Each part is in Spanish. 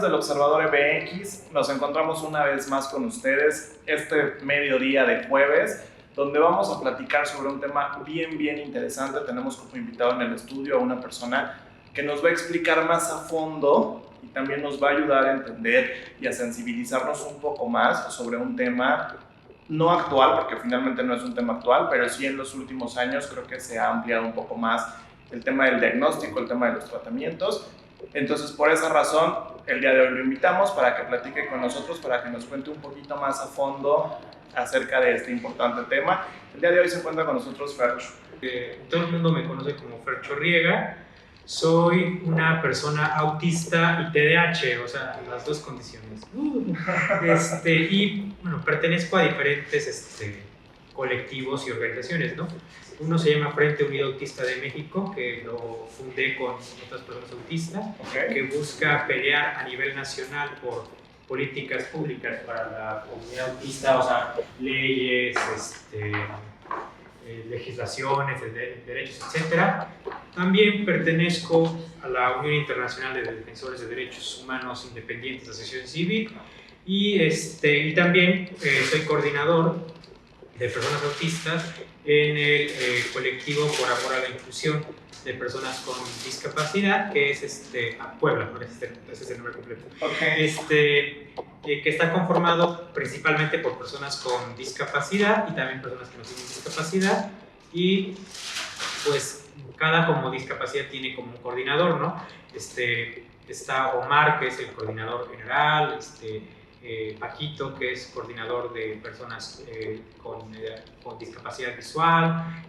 del Observador MX, nos encontramos una vez más con ustedes este mediodía de jueves, donde vamos a platicar sobre un tema bien interesante. Tenemos como invitado en el estudio a una persona que nos va a explicar más a fondo y también nos va a ayudar a entender y a sensibilizarnos un poco más sobre un tema no actual, porque finalmente no es un tema actual, pero sí en los últimos años creo que se ha ampliado un poco más el tema del diagnóstico, el tema de los tratamientos. Entonces, por esa razón, el día de hoy lo invitamos para que platique con nosotros, para que nos cuente un poquito más a fondo acerca de este importante tema. El día de hoy se encuentra con nosotros Fercho. Todo el mundo me conoce como Fercho Riega. Soy una persona autista y TDAH, o sea, las dos condiciones. Y bueno, pertenezco a diferentes colectivos y organizaciones, ¿no? Uno se llama Frente Unido Autista de México, que lo fundé con otras personas autistas, que busca pelear a nivel nacional por políticas públicas para la comunidad autista, o sea, leyes, legislaciones, derechos, etc. También pertenezco a la Unión Internacional de Defensores de Derechos Humanos Independientes de Asociación Civil y también soy coordinador de personas autistas en el colectivo Por Amor a la Inclusión de Personas con Discapacidad, que es Puebla, ese es el nombre completo, que está conformado principalmente por personas con discapacidad y también personas que no tienen discapacidad, y pues cada como discapacidad tiene como un coordinador, ¿no? Está Omar, que es el coordinador general, Paquito, que es coordinador de personas con discapacidad visual,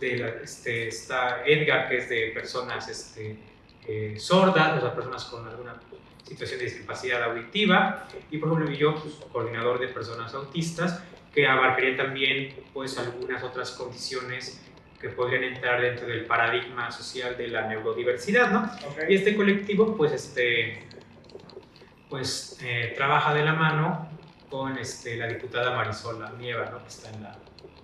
está Edgar, que es de personas sordas, o sea, personas con alguna situación de discapacidad auditiva, y por ejemplo yo, pues, coordinador de personas autistas, que abarcaría también pues algunas otras condiciones que podrían entrar dentro del paradigma social de la neurodiversidad, ¿no? Y este colectivo pues trabaja de la mano con la diputada Marisola Nieva, ¿no? Que está en la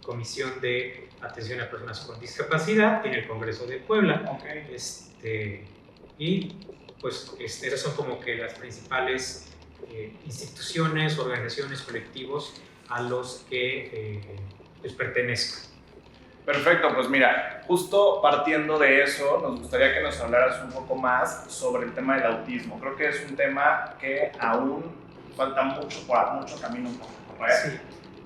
Comisión de Atención a Personas con Discapacidad en el Congreso de Puebla. Y pues esas son como que las principales instituciones, organizaciones, colectivos a los que pues pertenezco. Perfecto, pues mira, justo partiendo de eso, nos gustaría que nos hablaras un poco más sobre el tema del autismo. Creo que es un tema que aún falta mucho camino por recorrer. Sí.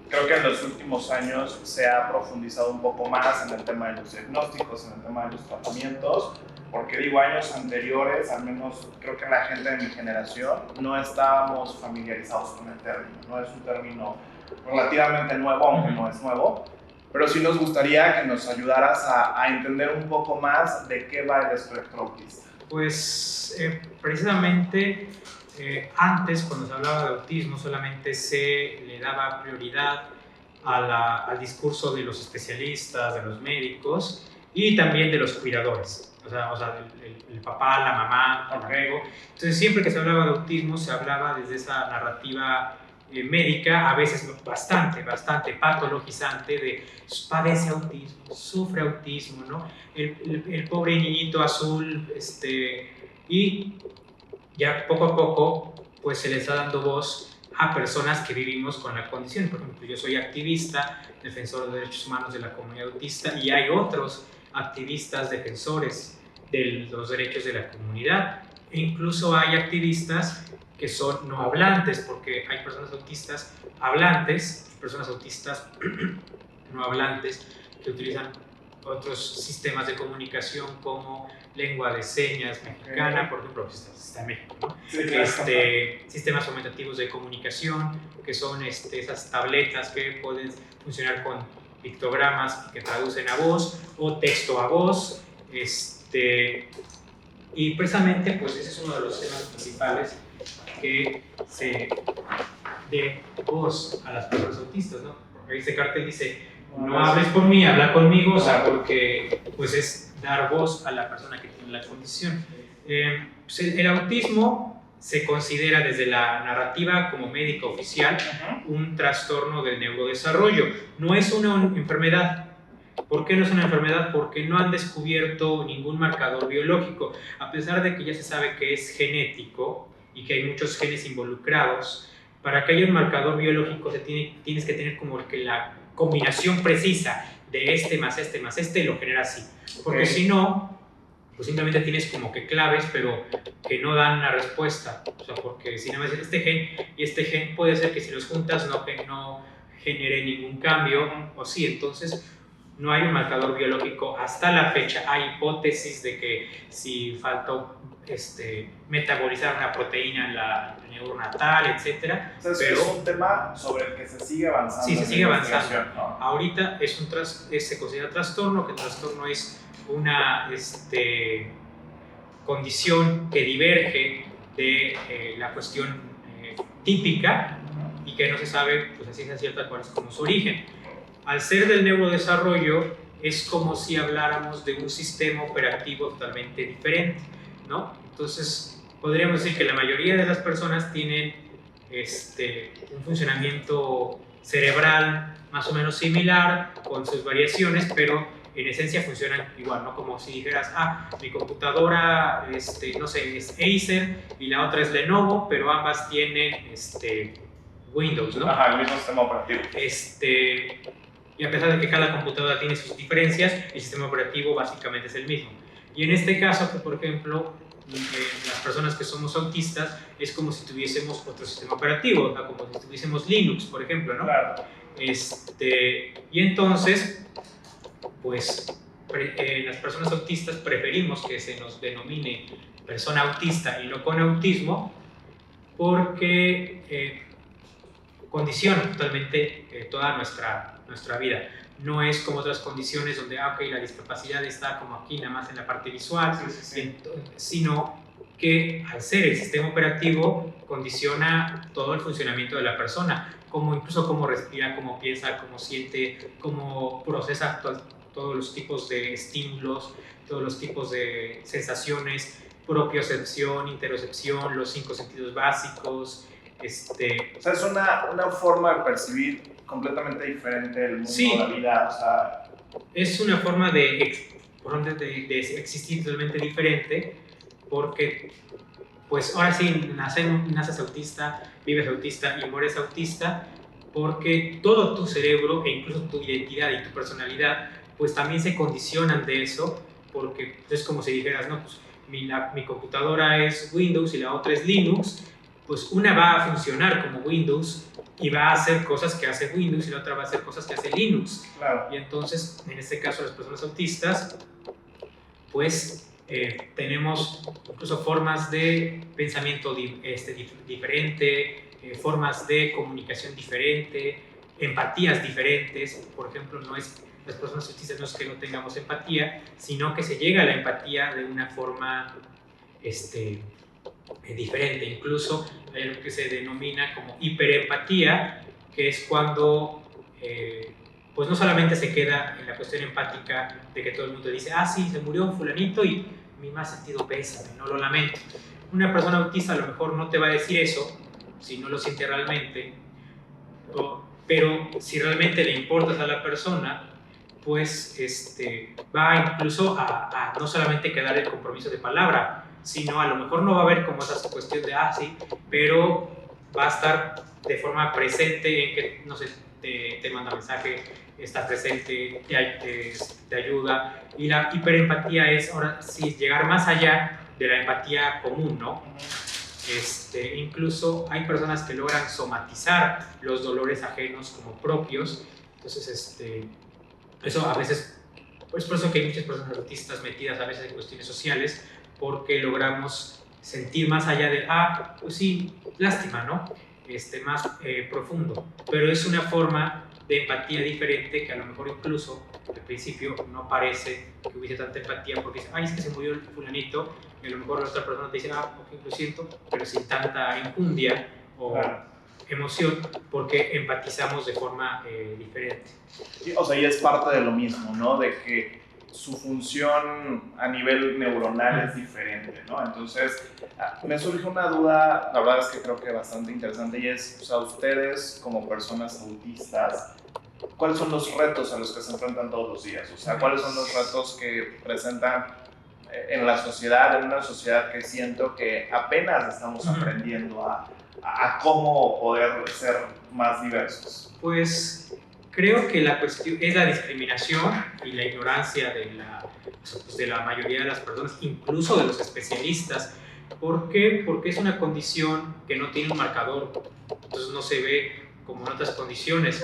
Creo que en los últimos años se ha profundizado un poco más en el tema de los diagnósticos, en el tema de los tratamientos, porque digo, años anteriores, al menos creo que la gente de mi generación, no estábamos familiarizados con el término. No es un término relativamente nuevo, aunque no es nuevo, pero sí nos gustaría que nos ayudaras a entender un poco más de qué va el espectro autista. Pues precisamente antes, cuando se hablaba de autismo, solamente se le daba prioridad al discurso de los especialistas, de los médicos y también de los cuidadores, o sea el papá, la mamá, el amigo. Entonces siempre que se hablaba de autismo se hablaba desde esa narrativa médica, a veces bastante patologizante, de padece autismo, sufre autismo, ¿no? El pobre niñito azul, y ya poco a poco pues se le está dando voz a personas que vivimos con la condición. Por ejemplo, yo soy activista, defensor de derechos humanos de la comunidad autista, y hay otros activistas defensores de los derechos de la comunidad, e incluso hay activistas que son no hablantes, porque hay personas autistas hablantes, personas autistas no hablantes, que utilizan otros sistemas de comunicación como lengua de señas mexicana, por ejemplo, está en México, ¿no? Sí, claro. Sistemas aumentativos de comunicación, que son esas tabletas que pueden funcionar con pictogramas que traducen a voz o texto a voz, y precisamente pues ese es uno de los temas principales, que se dé voz a las personas autistas, ¿no? Porque este cartel dice, no hables por mí, habla conmigo, o sea, porque pues es dar voz a la persona que tiene la condición. Pues el autismo se considera desde la narrativa como médica oficial un trastorno del neurodesarrollo. No es una enfermedad, ¿Por qué no es una enfermedad? Porque no han descubierto ningún marcador biológico, a pesar de que ya se sabe que es genético y que hay muchos genes involucrados. Para que haya un marcador biológico tienes que tener como que la combinación precisa de este más este lo genera así, porque si no, pues simplemente tienes como que claves, pero que no dan una respuesta. O sea, porque si no me dices este gen y este gen, puede ser que si los juntas no genere ningún cambio, o sí, entonces no hay un marcador biológico hasta la fecha. Hay hipótesis de que si faltó metabolizar una proteína en la neurona tal, etcétera. O sea, pero es un tema sobre el que se sigue avanzando. Sí, se sigue avanzando. ¿No? Ahorita se considera trastorno, que el trastorno es una condición que diverge de la cuestión típica y que no se sabe, pues a ciencia cierta, cuál es como su origen. Al ser del neurodesarrollo, es como si habláramos de un sistema operativo totalmente diferente, ¿no? Entonces, podríamos decir que la mayoría de las personas tienen un funcionamiento cerebral más o menos similar, con sus variaciones, pero en esencia funcionan igual, ¿no? Como si dijeras, mi computadora, no sé, es Acer y la otra es Lenovo, pero ambas tienen Windows, ¿no? Ajá, el mismo sistema operativo. Y a pesar de que cada computadora tiene sus diferencias, el sistema operativo básicamente es el mismo. Y en este caso, pues, por ejemplo, las personas que somos autistas, es como si tuviésemos otro sistema operativo, o sea, como si tuviésemos Linux, por ejemplo, ¿no? Claro. Y entonces, pues, las personas autistas preferimos que se nos denomine persona autista y no con autismo, porque condiciona totalmente toda nuestra vida. No es como otras condiciones donde, la discapacidad está como aquí, nada más en la parte visual, sí. Sino que al ser el sistema operativo condiciona todo el funcionamiento de la persona, incluso cómo respira, cómo piensa, cómo siente, cómo procesa todos los tipos de estímulos, todos los tipos de sensaciones, propiocepción, interocepción, los 5 sentidos básicos. O sea, es una forma de percibir completamente diferente el mundo, sí, la vida, o sea... Es una forma de existir totalmente diferente, porque pues ahora sí, naces autista, vives autista y mueres autista, porque todo tu cerebro e incluso tu identidad y tu personalidad pues también se condicionan de eso, porque es como si dijeras, no, pues mi computadora es Windows y la otra es Linux, pues una va a funcionar como Windows y va a hacer cosas que hace Windows y la otra va a hacer cosas que hace Linux. Claro. Y entonces, en este caso, las personas autistas, pues tenemos incluso formas de pensamiento diferente, formas de comunicación diferente, empatías diferentes. Por ejemplo, las personas autistas no es que no tengamos empatía, sino que se llega a la empatía de una forma diferente. Incluso hay algo que se denomina como hiperempatía, que es cuando pues no solamente se queda en la cuestión empática de que todo el mundo dice, sí, se murió un fulanito y mi más sentido pésame, no lo lamento. Una persona autista a lo mejor no te va a decir eso si no lo siente realmente, pero si realmente le importas a la persona, pues va incluso a no solamente quedar el compromiso de palabra, sino a lo mejor no va a haber como esa cuestión de sí, pero va a estar de forma presente en que, no sé, te manda mensaje, está presente, te ayuda. Y la hiperempatía es ahora sí llegar más allá de la empatía común, ¿no? Incluso hay personas que logran somatizar los dolores ajenos como propios. Entonces, eso a veces, pues por eso que hay muchas personas autistas metidas a veces en cuestiones sociales, porque logramos sentir más allá de, pues sí, lástima, ¿no? Más profundo. Pero es una forma de empatía diferente que a lo mejor incluso al principio no parece que hubiese tanta empatía, porque dice, es que se murió el fulanito, y a lo mejor la otra persona te dice, ok, lo siento, pero sin tanta injundia o emoción, porque empatizamos de forma diferente. O sea, y es parte de lo mismo, ¿no? De que su función a nivel neuronal es diferente, ¿no? Entonces, me surge una duda, la verdad es que creo que bastante interesante, y es, o sea, ustedes como personas autistas, ¿cuáles son los retos a los que se enfrentan todos los días? O sea, ¿cuáles son los retos que presentan en la sociedad, en una sociedad que siento que apenas estamos aprendiendo a cómo poder ser más diversos? Pues creo que la cuestión es la discriminación y la ignorancia de la mayoría de las personas, incluso de los especialistas. ¿Por qué? Porque es una condición que no tiene un marcador, entonces no se ve como en otras condiciones,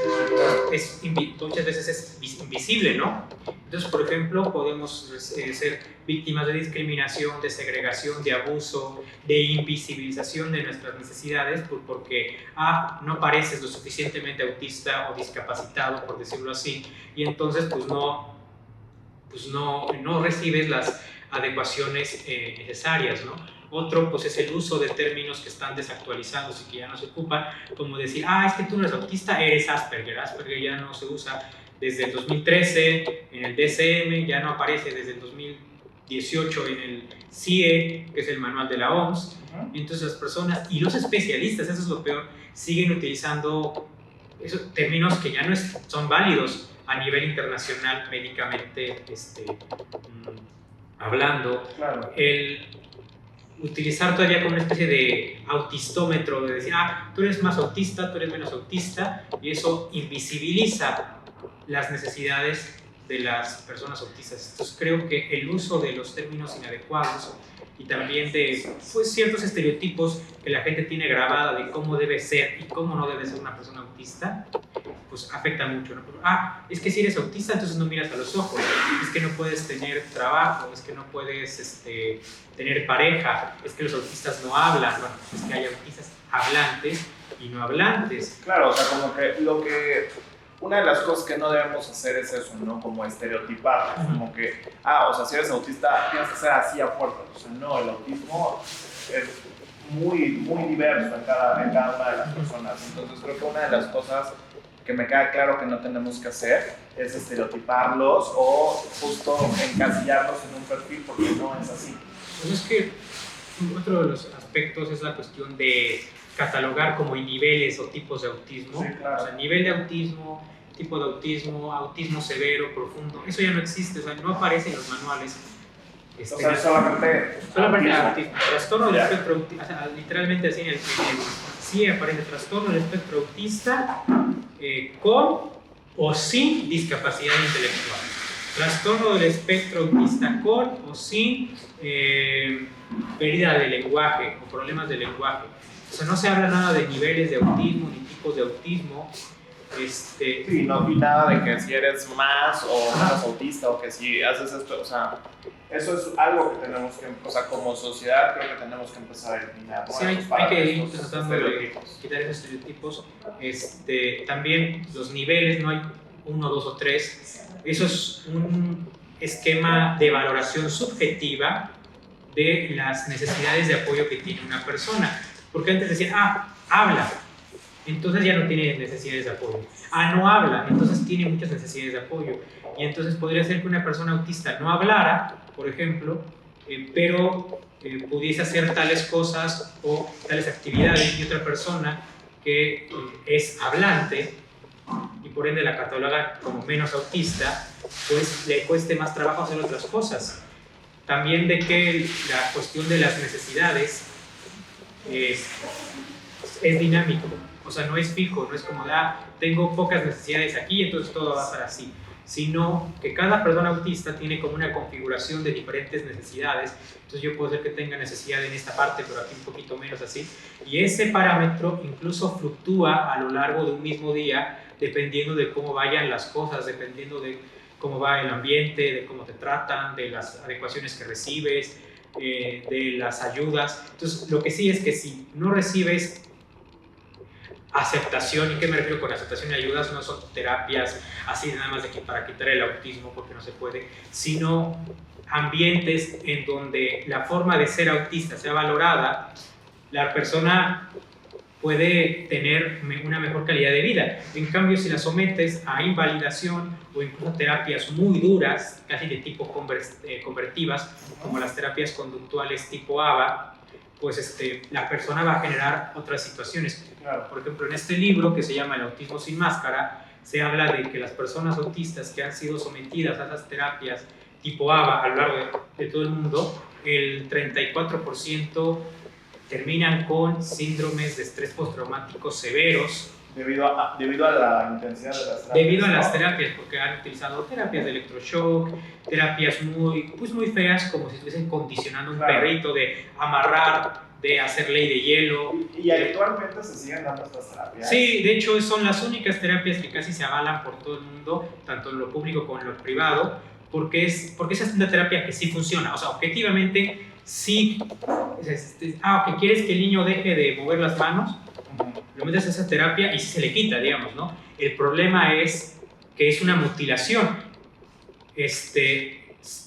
muchas veces es invisible, ¿no? Entonces, por ejemplo, podemos ser víctimas de discriminación, de segregación, de abuso, de invisibilización de nuestras necesidades, porque no pareces lo suficientemente autista o discapacitado, por decirlo así, y entonces pues no recibes las adecuaciones necesarias, ¿no? Otro pues es el uso de términos que están desactualizados y que ya no se ocupan, como decir, es que tú no eres autista, eres Asperger. Asperger ya no se usa desde el 2013 en el DSM, ya no aparece desde el 2018 en el CIE, que es el manual de la OMS. Entonces las personas y los especialistas, eso es lo peor, siguen utilizando esos términos que ya no son válidos a nivel internacional médicamente hablando. Claro. El utilizar todavía como una especie de autistómetro, de decir, tú eres más autista, tú eres menos autista, y eso invisibiliza las necesidades de las personas autistas. Entonces creo que el uso de los términos inadecuados y también de ciertos estereotipos que la gente tiene grabada de cómo debe ser y cómo no debe ser una persona autista, pues afecta mucho, ¿no? Es que si eres autista entonces no miras a los ojos, es que no puedes tener trabajo, es que no puedes tener pareja, es que los autistas no hablan, bueno, es que hay autistas hablantes y no hablantes. Claro, o sea, como que una de las cosas que no debemos hacer es eso, ¿no? Como estereotipar, como que, o sea, si eres autista tienes que ser así a fuerza, o sea, no, el autismo es muy, muy diverso en cada una de las personas, entonces creo que una de las cosas que me queda claro que no tenemos que hacer es estereotiparlos o justo encasillarlos en un perfil, porque no es así. Pues es que otro de los aspectos es la cuestión de catalogar como niveles o tipos de autismo. Sí, claro. O sea, nivel de autismo, tipo de autismo, autismo severo, profundo, eso ya no existe, o sea, no aparece en los manuales. O sea, solamente autismo. Trastorno del espectro autista, o sea, literalmente así en el sí aparece trastorno del espectro autista con o sin discapacidad intelectual. Trastorno del espectro autista con o sin pérdida de lenguaje o problemas de lenguaje. O sea, no se habla nada de niveles de autismo ni tipos de autismo. Sí, no, y nada de que si eres más o menos autista o que si haces esto, o sea, eso es algo que tenemos que, o sea, como sociedad creo que tenemos que empezar a eliminar, ¿no? Sí, hay que ir tratando de quitar esos estereotipos. También los niveles, no hay 1, 2 o 3, eso es un esquema de valoración subjetiva de las necesidades de apoyo que tiene una persona, porque antes decían, habla, entonces ya no tiene necesidades de apoyo. No habla, entonces tiene muchas necesidades de apoyo. Y entonces podría ser que una persona autista no hablara, por ejemplo, pero pudiese hacer tales cosas o tales actividades, y otra persona que es hablante y por ende la cataloga como menos autista, pues le cueste más trabajo hacer otras cosas. También de que la cuestión de las necesidades es dinámico. O sea, no es fijo, no es como tengo pocas necesidades aquí, entonces todo va a ser así. Sino que cada persona autista tiene como una configuración de diferentes necesidades. Entonces yo puedo ser que tenga necesidad en esta parte, pero aquí un poquito menos así. Y ese parámetro incluso fluctúa a lo largo de un mismo día, dependiendo de cómo vayan las cosas, dependiendo de cómo va el ambiente, de cómo te tratan, de las adecuaciones que recibes, de las ayudas. Entonces, lo que sí es que si no recibes aceptación, ¿y qué me refiero con aceptación y ayudas? No son terapias así nada más para quitar el autismo, porque no se puede, sino ambientes en donde la forma de ser autista sea valorada, la persona puede tener una mejor calidad de vida. En cambio, si la sometes a invalidación o incluso terapias muy duras, casi de tipo convertivas, como las terapias conductuales tipo ABA, pues la persona va a generar otras situaciones. Claro. Por ejemplo, en este libro que se llama El autismo sin máscara, se habla de que las personas autistas que han sido sometidas a esas terapias tipo ABA a lo largo de todo el mundo, el 34% terminan con síndromes de estrés postraumático severos. Debido a la intensidad de las terapias. Debido a las terapias, porque han utilizado terapias de electroshock, terapias muy feas, como si estuviesen condicionando un perrito, de amarrar, de hacer ley de hielo. ¿Y actualmente se siguen dando estas terapias? Sí, de hecho son las únicas terapias que casi se avalan por todo el mundo, tanto en lo público como en lo privado, porque esa es una terapia que sí funciona, o sea, objetivamente sí. Que quieres que el niño deje de mover las manos, lo metes a esa terapia y se le quita, digamos, ¿no? El problema es que es una mutilación.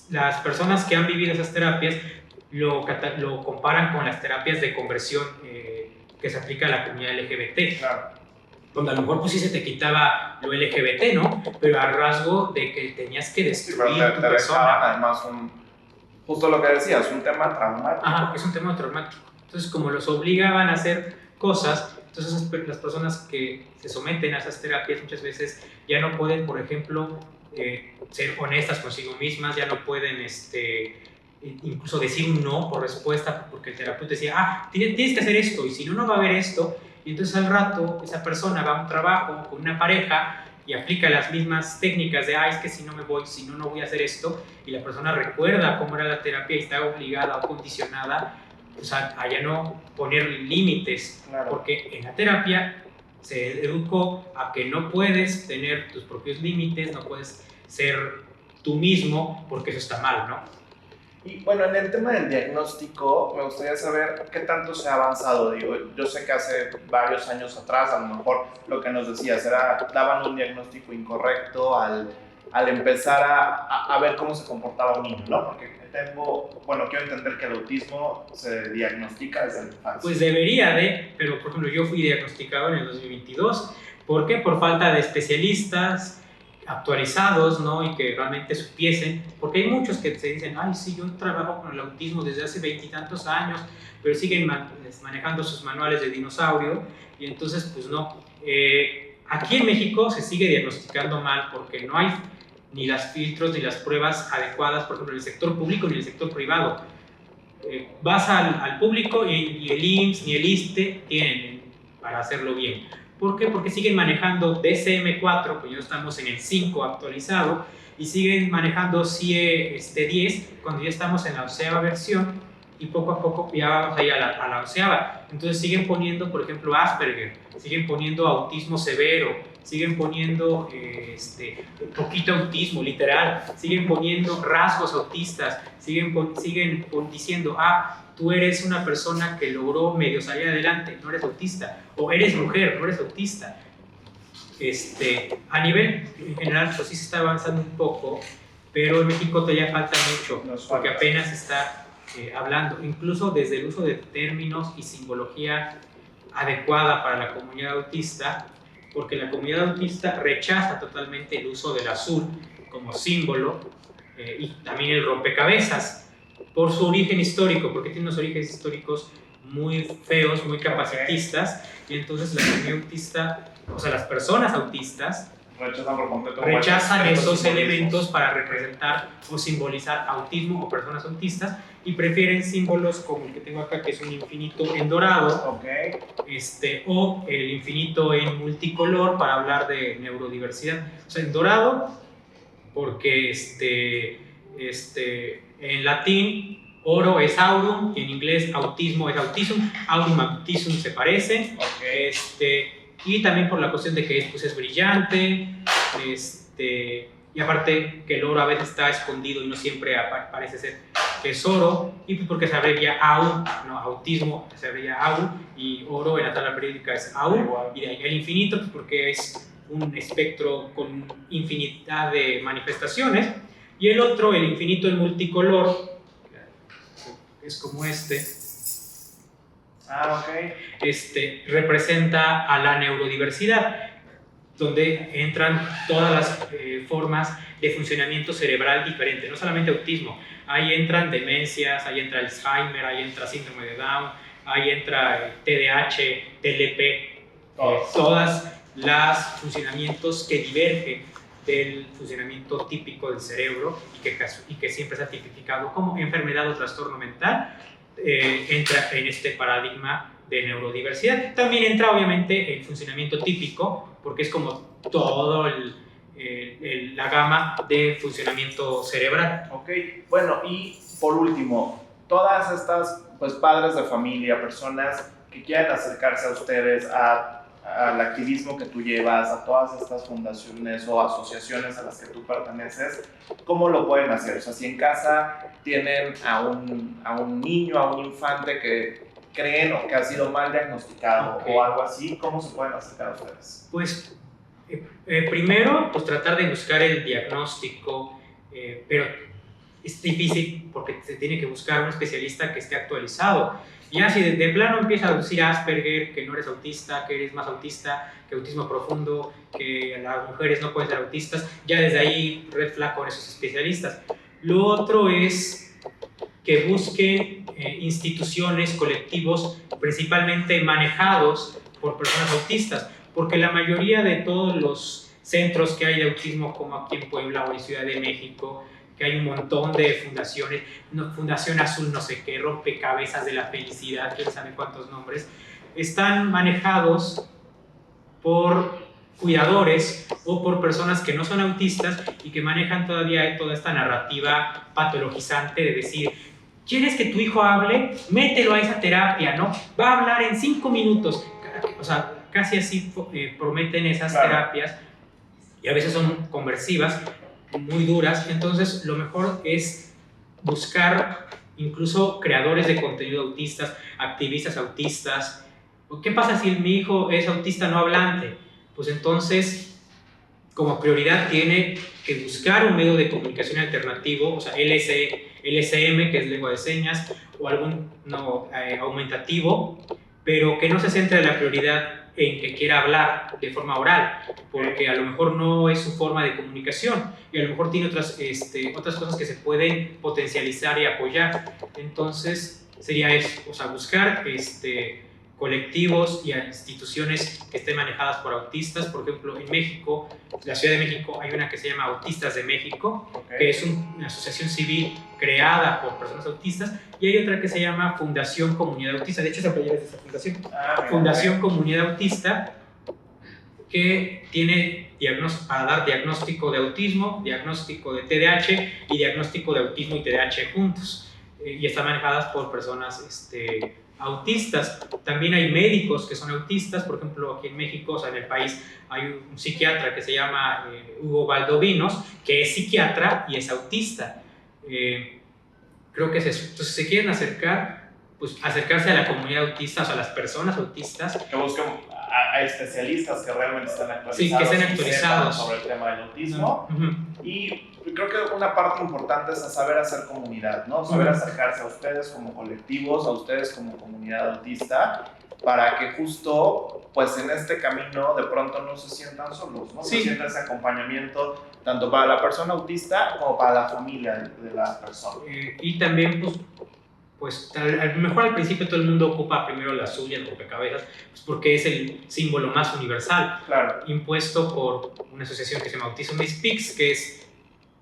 Las personas que han vivido esas terapias lo comparan con las terapias de conversión que se aplica a la comunidad LGBT. Claro. Donde a lo mejor pues sí se te quitaba lo LGBT, ¿no? Pero al rasgo de que tenías que destruir tu persona. Además, justo lo que decías, un tema traumático. Ajá, es un tema traumático. Entonces, como los obligaban a hacer cosas, entonces las personas que se someten a esas terapias muchas veces ya no pueden, por ejemplo, ser honestas consigo mismas, ya no pueden incluso decir un no por respuesta, porque el terapeuta decía, tienes que hacer esto, y si no, no va a haber esto. Y entonces al rato esa persona va a un trabajo con una pareja y aplica las mismas técnicas de, es que si no me voy, si no, no voy a hacer esto, y la persona recuerda cómo era la terapia y está obligada o condicionada, o sea, a ya no poner límites, claro. Porque en la terapia se educó a que no puedes tener tus propios límites, no puedes ser tú mismo, porque eso está mal, ¿no? Y bueno, en el tema del diagnóstico, me gustaría saber qué tanto se ha avanzado. Digo, yo sé que hace varios años atrás, a lo mejor lo que nos decías era, daban un diagnóstico incorrecto al empezar a ver cómo se comportaba un niño, ¿no? Porque quiero entender que el autismo se diagnostica desde la infancia. Pues debería pero por ejemplo yo fui diagnosticado en el 2022. ¿Por qué? Por falta de especialistas actualizados, ¿no? Y que realmente supiesen, porque hay muchos que se dicen, sí, yo trabajo con el autismo desde hace 20 y tantos años, pero siguen manejando sus manuales de dinosaurio, y entonces pues no. Aquí en México se sigue diagnosticando mal porque no hay ni las filtros ni las pruebas adecuadas, por ejemplo, en el sector público ni en el sector privado. Vas al público y el IMSS ni el ISSSTE tienen para hacerlo bien. ¿Por qué? Porque siguen manejando DSM-4, pues ya estamos en el 5 actualizado, y siguen manejando CIE 10 cuando ya estamos en la 11ª versión, y poco a poco ya vamos ahí a la 11ª. Entonces siguen poniendo, por ejemplo, Asperger, siguen poniendo autismo severo, siguen poniendo poquito autismo, literal, siguen poniendo rasgos autistas, siguen diciendo, tú eres una persona que logró medio salir adelante, no eres autista, o eres mujer, no eres autista. A nivel general, pues sí se está avanzando un poco, pero en México todavía falta mucho, porque apenas está hablando, incluso desde el uso de términos y simbología adecuada para la comunidad autista, porque la comunidad autista rechaza totalmente el uso del azul como símbolo, y también el rompecabezas, por su origen histórico, porque tiene unos orígenes históricos muy feos, muy capacitistas, y entonces la comunidad autista, o sea, las personas autistas rechazan esos elementos para representar o simbolizar autismo o personas autistas, y prefieren símbolos como el que tengo acá, que es un infinito en dorado, o el infinito en multicolor para hablar de neurodiversidad. O sea, en dorado porque en latín oro es aurum, y en inglés autismo es autism, aurum autism se parece, y también por la cuestión de que es brillante, y aparte que el oro a veces está escondido y no siempre parece ser que es oro, y pues porque se abrevia AU, no, autismo se abrevia AU, y oro en la tabla periódica es AU, y de ahí el infinito, pues porque es un espectro con infinidad de manifestaciones, y el otro, el infinito en multicolor, es como representa a la neurodiversidad, donde entran todas las formas de funcionamiento cerebral diferente, no solamente autismo, ahí entran demencias, ahí entra Alzheimer, ahí entra síndrome de Down, ahí entra TDAH, TLP, todas los funcionamientos que divergen del funcionamiento típico del cerebro y que siempre se ha tipificado como enfermedad o trastorno mental, entra en este paradigma de neurodiversidad. También entra obviamente el funcionamiento típico, porque es como todo la gama de funcionamiento cerebral. Ok, bueno, y por último, todas estas pues padres de familia, personas que quieran acercarse a ustedes, al activismo que tú llevas, a todas estas fundaciones o asociaciones a las que tú perteneces, ¿cómo lo pueden hacer? O sea, si en casa tienen a un niño, a un infante que creen o que ha sido mal diagnosticado o algo así, ¿cómo se pueden acercar a ustedes? Pues primero, pues tratar de buscar el diagnóstico, pero es difícil porque se tiene que buscar un especialista que esté actualizado. Ya si de plano empieza a decir Asperger, que no eres autista, que eres más autista, que autismo profundo, que las mujeres no pueden ser autistas, ya desde ahí red flag con esos especialistas. Lo otro es que busquen instituciones, colectivos, principalmente manejados por personas autistas, porque la mayoría de todos los centros que hay de autismo, como aquí en Puebla o en Ciudad de México, que hay un montón de fundaciones, Fundación Azul no sé qué, Rompecabezas de la Felicidad, quién sabe cuántos nombres, están manejados por cuidadores o por personas que no son autistas y que manejan todavía toda esta narrativa patologizante de decir, ¿quieres que tu hijo hable? Mételo a esa terapia, ¿no? Va a hablar en 5 minutos. O sea, casi así prometen esas terapias y a veces son conversivas, muy duras. Entonces, lo mejor es buscar incluso creadores de contenido autistas, activistas autistas. ¿Qué pasa si mi hijo es autista no hablante? Pues entonces, como prioridad tiene que buscar un medio de comunicación alternativo, o sea, LSM, que es lengua de señas, o algún aumentativo, pero que no se centre en la prioridad en que quiera hablar de forma oral, porque a lo mejor no es su forma de comunicación y a lo mejor tiene otras cosas que se pueden potencializar y apoyar. Entonces sería eso, o sea, buscar colectivos y a instituciones que estén manejadas por autistas. Por ejemplo, en México, la Ciudad de México, hay una que se llama Autistas de México, que es una asociación civil creada por personas autistas, y hay otra que se llama Fundación Comunidad Autista. De hecho, esa playera es de esa fundación. Fundación Comunidad Autista, que tiene para dar diagnóstico de autismo, diagnóstico de TDAH y diagnóstico de autismo y TDAH juntos, y están manejadas por personas autistas. También hay médicos que son autistas. Por ejemplo, aquí en México, o sea, en el país, hay un psiquiatra que se llama Hugo Valdovinos, que es psiquiatra y es autista. Creo que es eso. Entonces, si se quieren acercar, pues acercarse a la comunidad autista, o sea, a las personas autistas. Que busquen a especialistas que realmente estén actualizados. Sí, que estén actualizados sobre el tema del autismo. Y creo que una parte importante es saber hacer comunidad, ¿no? Saber acercarse a ustedes como colectivos, a ustedes como comunidad autista, para que justo, pues en este camino de pronto no se sientan solos, ¿no? Se sienta ese acompañamiento tanto para la persona autista como para la familia de la persona. Y también, pues a lo mejor al principio todo el mundo ocupa primero la suya, el rompecabezas, pues porque es el símbolo más universal, impuesto por una asociación que se llama Autism Speaks, que es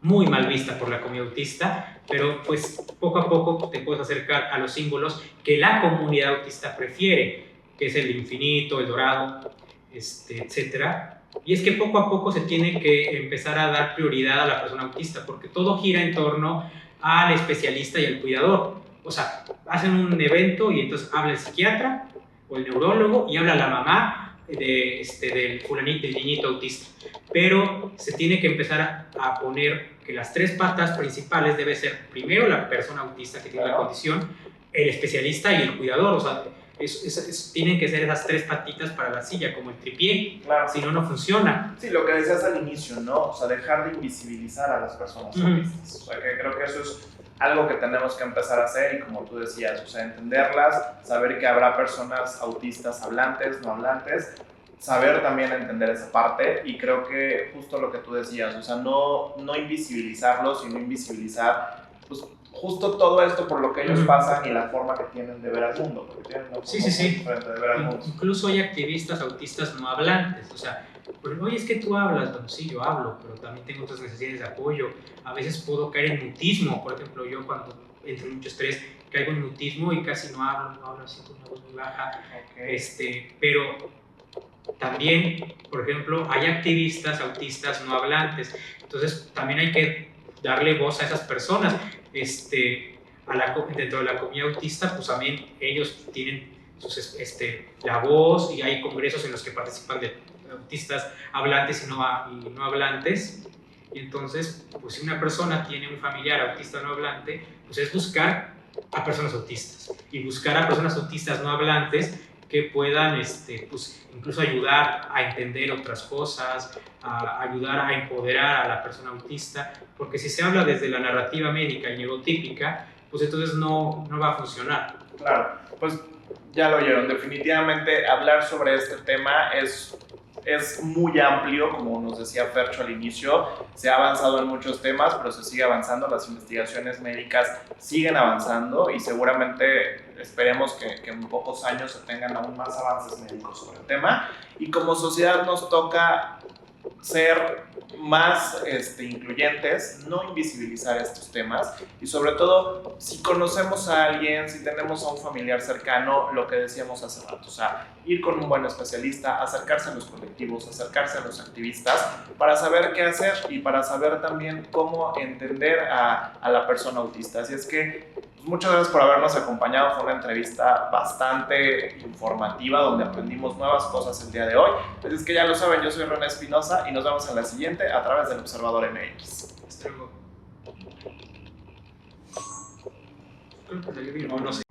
muy mal vista por la comunidad autista, pero pues poco a poco te puedes acercar a los símbolos que la comunidad autista prefiere, que es el infinito, el dorado, etcétera. Y es que poco a poco se tiene que empezar a dar prioridad a la persona autista, porque todo gira en torno al especialista y al cuidador. O sea, hacen un evento y entonces habla el psiquiatra o el neurólogo y habla la mamá del fulanito, del niñito autista. Pero se tiene que empezar a poner que las 3 patas principales debe ser primero la persona autista que tiene la condición, el especialista y el cuidador. O sea, tienen que ser esas 3 patitas para la silla, como el tripié, si no, no funciona. Sí, lo que decías al inicio, ¿no? O sea, dejar de invisibilizar a las personas autistas. O sea, que creo que eso es algo que tenemos que empezar a hacer y como tú decías, o sea, entenderlas, saber que habrá personas autistas hablantes, no hablantes, saber también entender esa parte y creo que justo lo que tú decías, o sea, no invisibilizarlos, sino invisibilizar pues, justo todo esto por lo que ellos pasan y la forma que tienen de ver al mundo, porque tienen una forma diferente de ver al mundo. Incluso hay activistas autistas no hablantes, o sea, pues, oye, es que tú hablas. Bueno, sí, yo hablo, pero también tengo otras necesidades de apoyo. A veces puedo caer en mutismo, por ejemplo, yo cuando entro en mucho estrés caigo en mutismo y casi no hablo así con una voz muy baja. Pero también, por ejemplo, hay activistas autistas no hablantes, entonces también hay que darle voz a esas personas. Dentro de la comunidad autista, pues también ellos tienen la voz, y hay congresos en los que participan de autistas hablantes y no hablantes. Y entonces, pues si una persona tiene un familiar autista no hablante, pues es buscar a personas autistas y buscar a personas autistas no hablantes que puedan pues, incluso ayudar a entender otras cosas, a ayudar a empoderar a la persona autista, porque si se habla desde la narrativa médica y neurotípica, pues entonces no va a funcionar. Claro, pues ya lo oyeron, definitivamente hablar sobre este tema es muy amplio, como nos decía Fercho al inicio. Se ha avanzado en muchos temas, pero se sigue avanzando, las investigaciones médicas siguen avanzando y seguramente esperemos que en pocos años se tengan aún más avances médicos sobre el tema, y como sociedad nos toca ser más incluyentes, no invisibilizar estos temas, y sobre todo si conocemos a alguien, si tenemos a un familiar cercano, lo que decíamos hace rato, o sea, ir con un buen especialista, acercarse a los colectivos, acercarse a los activistas para saber qué hacer y para saber también cómo entender a la persona autista. Así es que muchas gracias por habernos acompañado. Fue una entrevista bastante informativa donde aprendimos nuevas cosas el día de hoy. Así es que ya lo saben, yo soy René Espinosa y nos vemos en la siguiente a través del Observador MX. Hasta luego. Creo que salió bien, no sé.